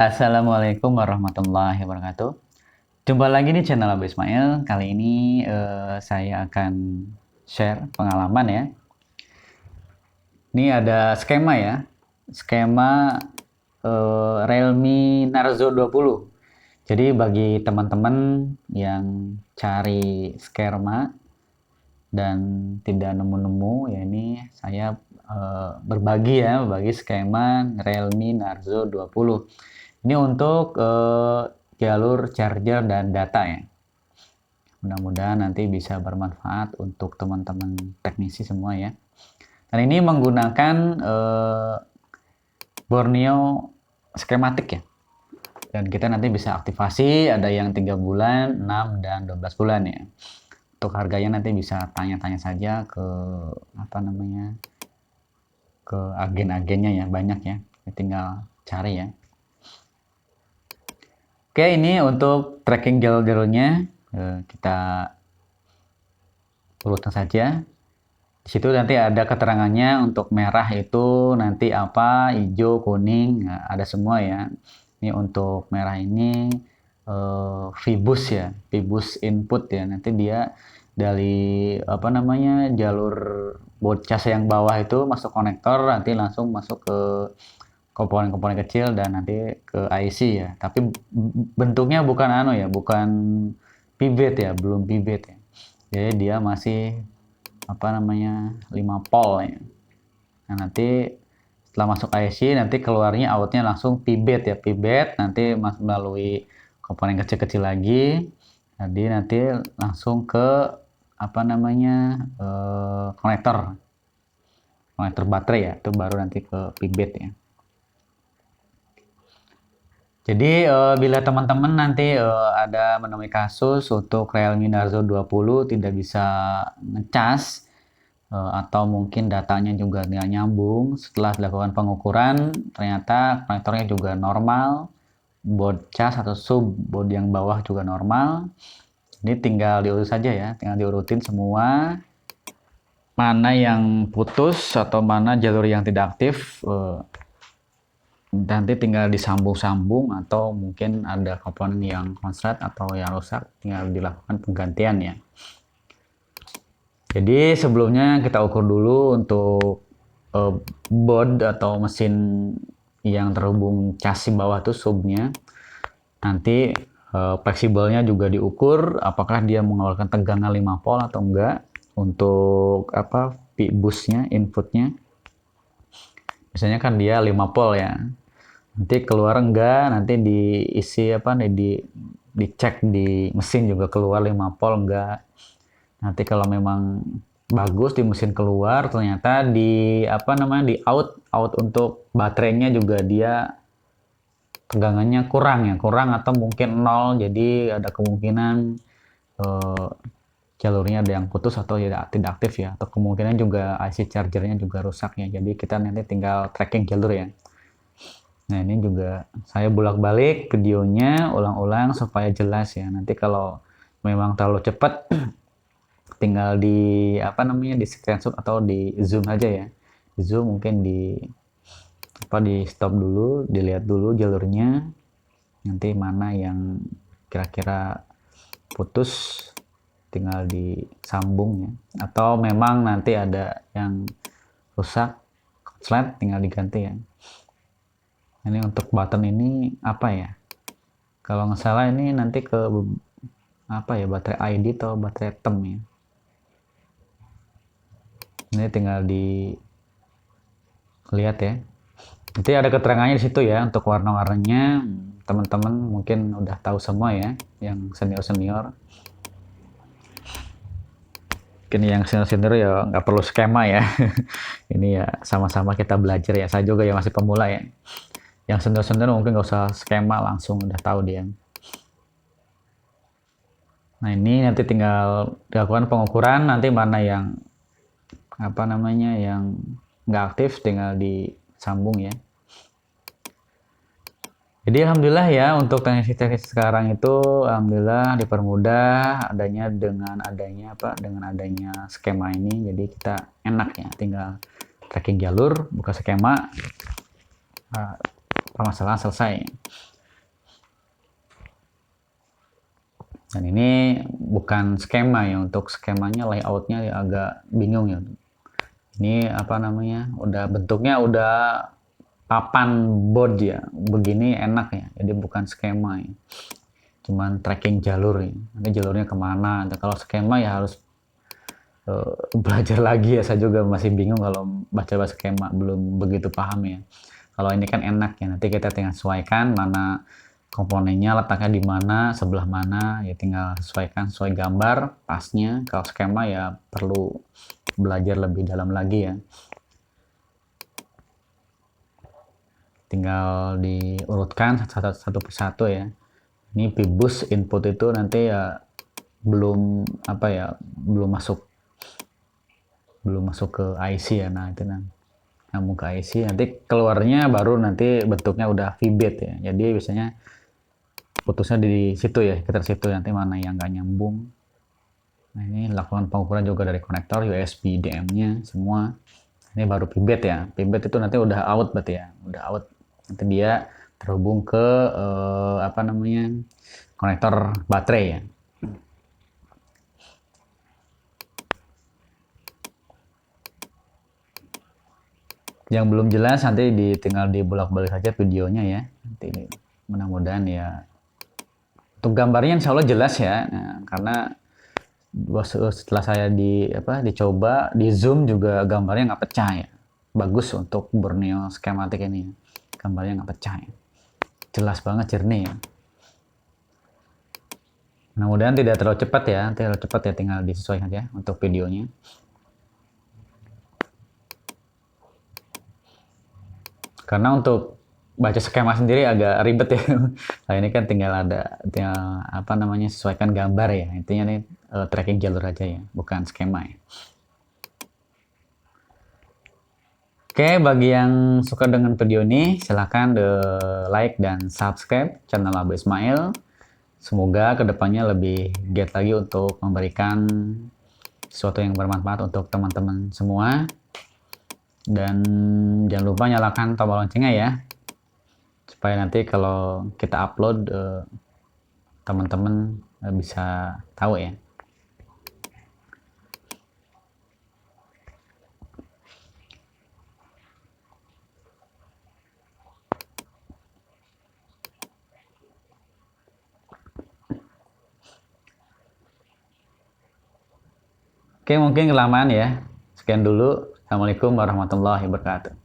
Assalamualaikum warahmatullahi wabarakatuh. Jumpa lagi di channel Abu Ismail. Kali ini saya akan share pengalaman ya. Ini ada skema ya. Skema Realme Narzo 20. Jadi bagi teman-teman yang cari skema dan tidak nemu-nemu, ya ini saya berbagi skema Realme Narzo 20. Ini untuk jalur charger dan data ya. Mudah-mudahan nanti bisa bermanfaat untuk teman-teman teknisi semua ya. Dan ini menggunakan Borneo skematik ya. Dan kita nanti bisa aktivasi, ada yang 3 bulan, 6 dan 12 bulan ya. Untuk harganya nanti bisa tanya-tanya saja ke ke agen-agennya ya, banyak ya. Tinggal cari ya. Oke, ini untuk tracking jalur-jalurnya kita urutkan saja. Di situ nanti ada keterangannya. Untuk merah itu nanti apa, hijau, kuning, nah, ada semua ya. Ini untuk merah ini VBus ya, VBus input ya. Nanti dia dari jalur bocas yang bawah itu masuk konektor, nanti langsung masuk ke komponen-komponen kecil dan nanti ke IC ya. Tapi bentuknya bukan bukan pivot ya, belum pivot ya. Jadi dia masih 5 pol ya. Nah, nanti setelah masuk IC nanti keluarnya outnya langsung pivot ya, pivot nanti melalui komponen kecil-kecil lagi. Jadi nanti langsung ke konektor baterai ya, itu baru nanti ke pivot ya. Jadi bila teman-teman nanti ada menemui kasus untuk Realme Narzo 20 tidak bisa ngecas atau mungkin datanya juga nggak nyambung, setelah dilakukan pengukuran ternyata konektornya juga normal, baut cas atau sub baut yang bawah juga normal. Ini tinggal diurut saja ya, tinggal diurutin semua mana yang putus atau mana jalur yang tidak aktif. Nanti tinggal disambung-sambung atau mungkin ada komponen yang konslet atau yang rusak, tinggal dilakukan penggantian ya. Jadi sebelumnya kita ukur dulu untuk board atau mesin yang terhubung chassis bawah itu subnya. Nanti fleksibelnya juga diukur apakah dia mengeluarkan tegangan 5 volt atau enggak. Untuk busnya, inputnya biasanya kan dia 5 volt ya. Nanti keluar enggak, nanti diisi dicek di mesin juga keluar 5 volt enggak. Nanti kalau memang bagus di mesin keluar, ternyata di out untuk baterainya juga dia tegangannya kurang atau mungkin nol, jadi ada kemungkinan jalurnya ada yang putus atau tidak aktif ya, atau kemungkinan juga IC chargernya juga rusak ya. Jadi kita nanti tinggal tracking jalur ya. Nah, ini juga saya bolak-balik videonya ulang-ulang supaya jelas ya. Nanti kalau memang terlalu cepat tinggal di di screenshot atau di zoom aja ya. Di zoom mungkin di stop dulu, dilihat dulu jalurnya. Nanti mana yang kira-kira putus tinggal disambung ya. Atau memang nanti ada yang rusak, konslet, tinggal diganti ya. Ini untuk button ini kalau nggak salah ini nanti ke baterai ID atau baterai tem ya. Ini tinggal dilihat ya. Nanti ada keterangannya di situ ya. Untuk warna-warnanya teman-teman mungkin udah tahu semua ya, yang senior-senior. Mungkin yang senior-senior ya nggak perlu skema ya. Ini ya sama-sama kita belajar ya. Saya juga ya masih pemula ya. Yang senior-senior mungkin nggak usah skema, langsung udah tahu dia. Nah, ini nanti tinggal dilakukan pengukuran, nanti mana yang yang nggak aktif tinggal disambung ya. Jadi alhamdulillah ya, untuk teknisi-teknisi sekarang itu alhamdulillah dipermudah dengan adanya skema ini. Jadi kita enak ya, tinggal tracking jalur, buka skema, permasalahan selesai. Dan ini bukan skema ya, untuk skemanya layoutnya ya agak bingung ya. Ini apa namanya, udah bentuknya udah papan board ya, begini enak ya, jadi bukan skema ya, cuman tracking jalur ya. Nanti jalurnya kemana. Dan kalau skema ya harus belajar lagi ya, saya juga masih bingung kalau baca skema, belum begitu paham ya. Kalau ini kan enak ya, nanti kita tinggal sesuaikan mana komponennya, letaknya di mana, sebelah mana, ya tinggal sesuaikan sesuai gambar pasnya. Kalau skema ya perlu belajar lebih dalam lagi ya, tinggal diurutkan satu persatu ya. Ini pibus input itu nanti ya belum apa ya, belum masuk ke IC ya. Nah itu nyambung ke IC, nanti keluarnya baru nanti bentuknya udah VBIT ya. Jadi biasanya putusnya di situ ya, sekitar situ, nanti mana yang nggak nyambung. Nah ini lakukan pengukuran juga dari konektor USB DM-nya semua. Ini baru VBIT ya. VBIT itu nanti udah out berarti ya, udah out. Nanti dia terhubung ke apa namanya, konektor baterai ya. Yang belum jelas nanti tinggal dibolak-balik saja videonya ya. Nanti mudah-mudahan ya. Untuk gambarnya insya Allah jelas ya. Nah, karena setelah saya dicoba di zoom juga gambarnya nggak pecah ya. Bagus untuk Borneo skematik ini. Gambarnya nggak pecah ya. Jelas banget, jernih ya. Mudah-mudahan tidak terlalu cepat ya. Terlalu cepat ya, tinggal disesuaikan ya untuk videonya. Karena untuk baca skema sendiri agak ribet ya. Nah ini kan tinggal apa namanya, sesuaikan gambar ya. Intinya nih tracking jalur aja ya, bukan skema ya. Oke, bagi yang suka dengan video ini silahkan like dan subscribe channel Abu Ismail. Semoga kedepannya lebih giat lagi untuk memberikan sesuatu yang bermanfaat untuk teman-teman semua. Dan jangan lupa nyalakan tombol loncengnya ya, supaya nanti kalau kita upload teman-teman bisa tahu ya. Oke, mungkin kelamaan ya. Sekian dulu. Assalamualaikum warahmatullahi wabarakatuh.